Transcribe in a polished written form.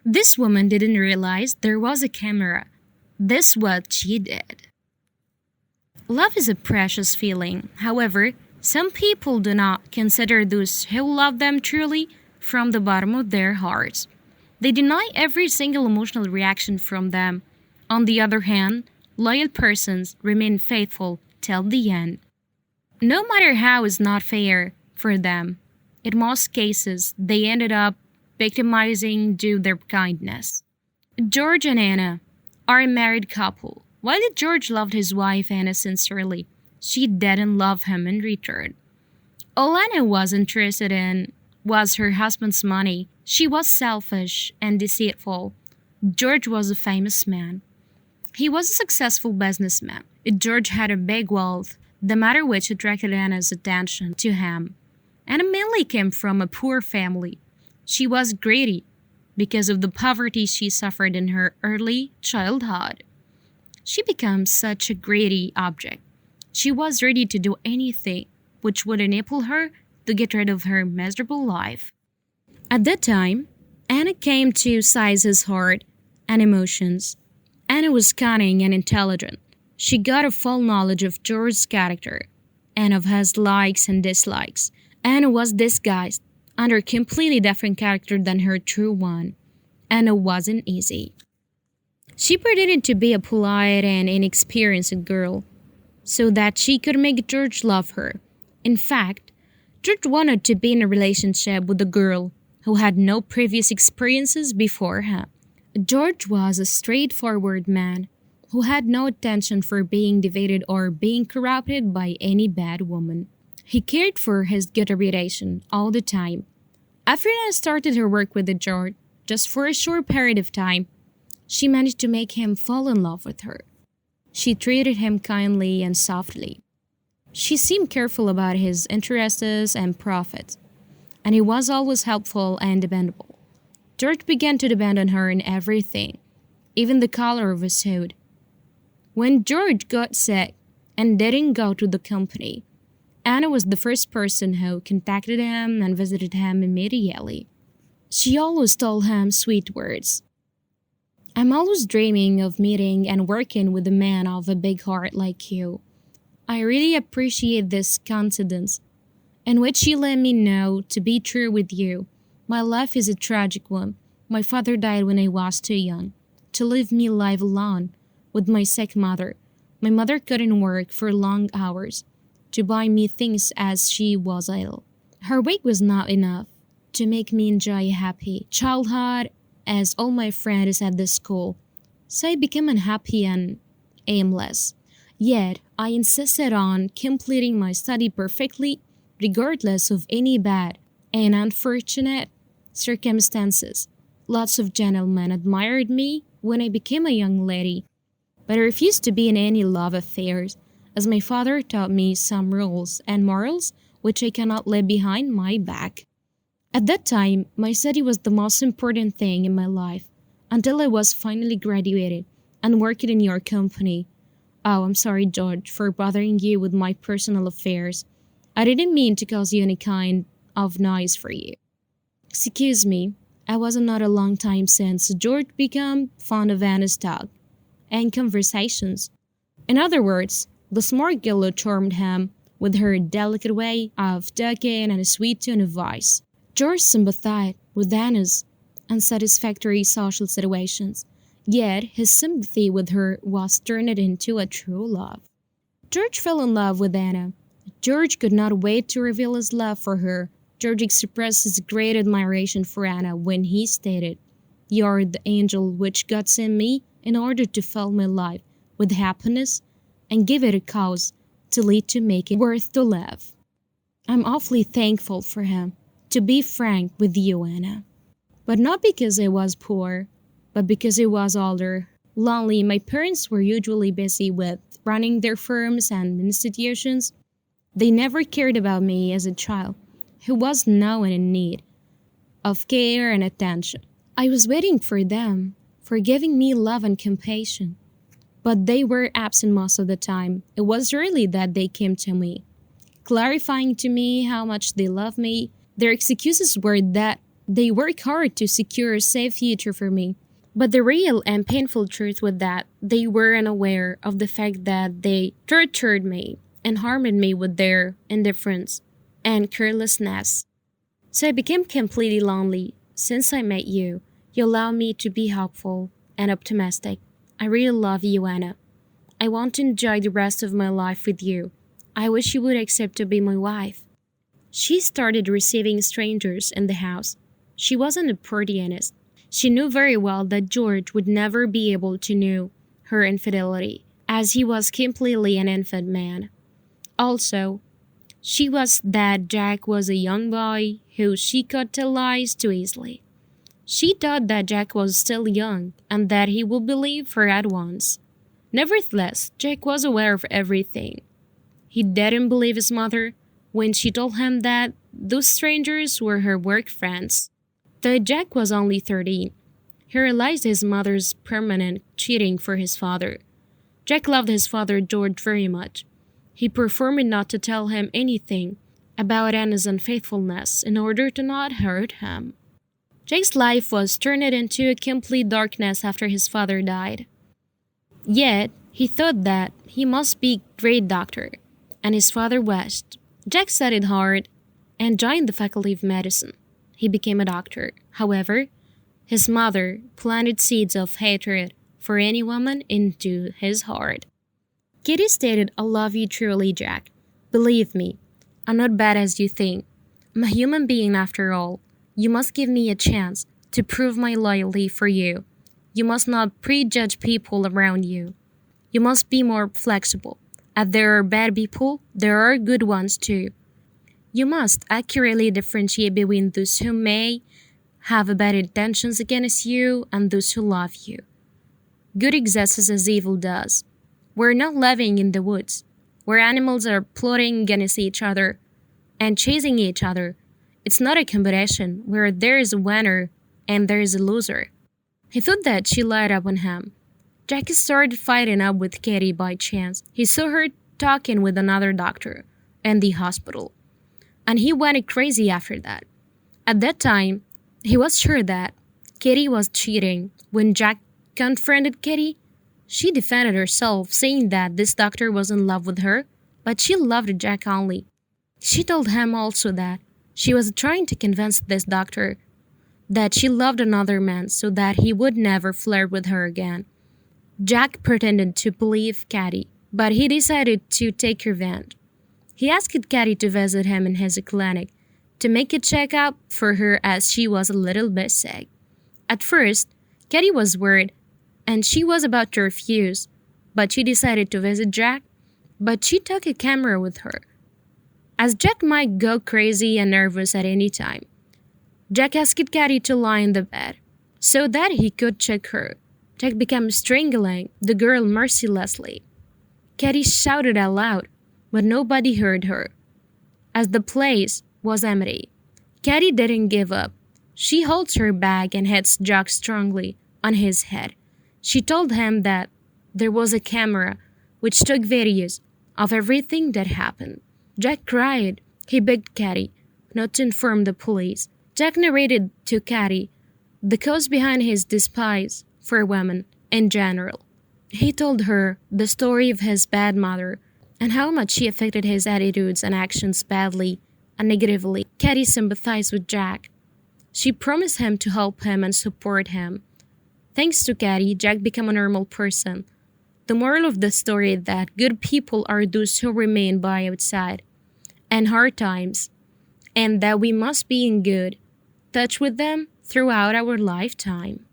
This woman didn't realize there was a camera. This what she did. Love is a precious feeling. However, some people do not consider those who love them truly from the bottom of their hearts. They deny every single emotional reaction from them. On the other hand, loyal persons remain faithful till the end. No matter how it's not fair for them, in most cases, they ended up victimizing due their kindness. George and Anna are a married couple. While George loved his wife Anna sincerely, she didn't love him in return. All Anna was interested in was her husband's money. She was selfish and deceitful. George was a famous man. He was a successful businessman. George had a big wealth, the matter which attracted Anna's attention to him. Anna mainly came from a poor family. She was greedy because of the poverty she suffered in her early childhood. She became such a greedy object. She was ready to do anything which would enable her to get rid of her miserable life. At that time, Anna came to size his heart and emotions. Anna was cunning and intelligent. She got a full knowledge of George's character and of his likes and dislikes. Anna was disguised under a completely different character than her true one. Anna wasn't easy. She pretended to be a polite and inexperienced girl so that she could make George love her. In fact, George wanted to be in a relationship with a girl who had no previous experiences before him. George was a straightforward man who had no attention for being deviated or being corrupted by any bad woman. He cared for his good reputation all the time. After Anna started her work with George, just for a short period of time, she managed to make him fall in love with her. She treated him kindly and softly. She seemed careful about his interests and profits, and he was always helpful and dependable. George began to depend on her in everything, even the color of his suit. When George got sick and didn't go to the company, Anna was the first person who contacted him and visited him immediately. She always told him sweet words. I'm always dreaming of meeting and working with a man of a big heart like you. I really appreciate this confidence, in which you let me know to be true with you. My life is a tragic one. My father died when I was too young to leave me live alone with my sick mother. My mother couldn't work for long hours to buy me things as she was ill. Her weight was not enough to make me enjoy a happy childhood as all my friends at the school. So I became unhappy and aimless. Yet I insisted on completing my study perfectly, regardless of any bad and unfortunate circumstances. Lots of gentlemen admired me when I became a young lady, but I refused to be in any love affairs, as my father taught me some rules and morals which I cannot leave behind my back. At that time, my study was the most important thing in my life, until I was finally graduated and working in your company. Oh, I'm sorry, George, for bothering you with my personal affairs. I didn't mean to cause you any kind of noise for you. Excuse me, I was not a long time since George became fond of Anna's talk and conversations. In other words, the smart girl charmed him with her delicate way of talking and a sweet tone of voice. George sympathized with Anna's unsatisfactory social situations, yet his sympathy with her was turned into a true love. George fell in love with Anna. George could not wait to reveal his love for her. George expressed his great admiration for Anna when he stated, "You are the angel which God sent me in order to fill my life with happiness and give it a cause to lead to make it worth to live." I'm awfully thankful for him. To be frank with you, Anna. But not because I was poor, but because I was older. Lonely, my parents were usually busy with running their firms and institutions. They never cared about me as a child who was now in need of care and attention. I was waiting for them, for giving me love and compassion. But they were absent most of the time. It was rarely that they came to me, clarifying to me how much they loved me. Their excuses were that They work hard to secure a safe future for me. But the real and painful truth was that they were unaware of the fact that they tortured me and harmed me with their indifference and carelessness. So I became completely lonely. Since I met you, you allow me to be hopeful and optimistic. I really love you, Anna. I want to enjoy the rest of my life with you. I wish you would accept to be my wife. She started receiving strangers in the house. She wasn't a Portianist. She knew very well that George would never be able to know her infidelity, as he was completely an infant man. Also, she was that Jack was a young boy who she could tell lies too easily. She thought that Jack was still young and that he would believe her at once. Nevertheless, Jack was aware of everything. He didn't believe his mother when she told him that those strangers were her work friends. Though Jack was only 13, he realized his mother's permanent cheating for his father. Jack loved his father George very much. He preferred not to tell him anything about Anna's unfaithfulness in order to not hurt him. Jack's life was turned into a complete darkness after his father died. Yet, he thought that he must be a great doctor, and his father was. Jack studied hard and joined the faculty of medicine. He became a doctor. However, his mother planted seeds of hatred for any woman into his heart. Kitty stated, I love you truly, Jack. Believe me, I'm not bad as you think. I'm a human being after all. You must give me a chance to prove my loyalty for you. You must not prejudge people around you. You must be more flexible. If there are bad people, there are good ones too. You must accurately differentiate between those who may have bad intentions against you and those who love you. Good exists as evil does. We're not living in the woods, where animals are plotting against each other and chasing each other. It's not a competition where there is a winner and there is a loser. He thought that she lied up on him. Jackie started fighting up with Katie by chance. He saw her talking with another doctor in the hospital, and he went crazy after that. At that time, he was sure that Katie was cheating. When Jack confronted Katie, she defended herself, saying that this doctor was in love with her, but she loved Jack only. She told him also that she was trying to convince this doctor that she loved another man so that he would never flirt with her again. Jack pretended to believe Katie, but he decided to take revenge. He asked Katie to visit him in his clinic to make a checkup for her as she was a little bit sick. At first, Katie was worried and she was about to refuse, but she decided to visit Jack, but she took a camera with her, as Jack might go crazy and nervous at any time. Jack asked Katie to lie in the bed so that he could check her. Jack began strangling the girl mercilessly. Katie shouted out loud, but nobody heard her, as the place was empty. Katie didn't give up. She holds her back and hits Jack strongly on his head. She told him that there was a camera which took videos of everything that happened. Jack cried. He begged Katie not to inform the police. Jack narrated to Katie the cause behind his despise for women in general. He told her the story of his bad mother and how much she affected his attitudes and actions badly and negatively. Katie sympathized with Jack. She promised him to help him and support him. Thanks to Katie, Jack became a normal person. The moral of the story is that good people are those who remain by our side in hard times, and that we must be in good touch with them throughout our lifetime.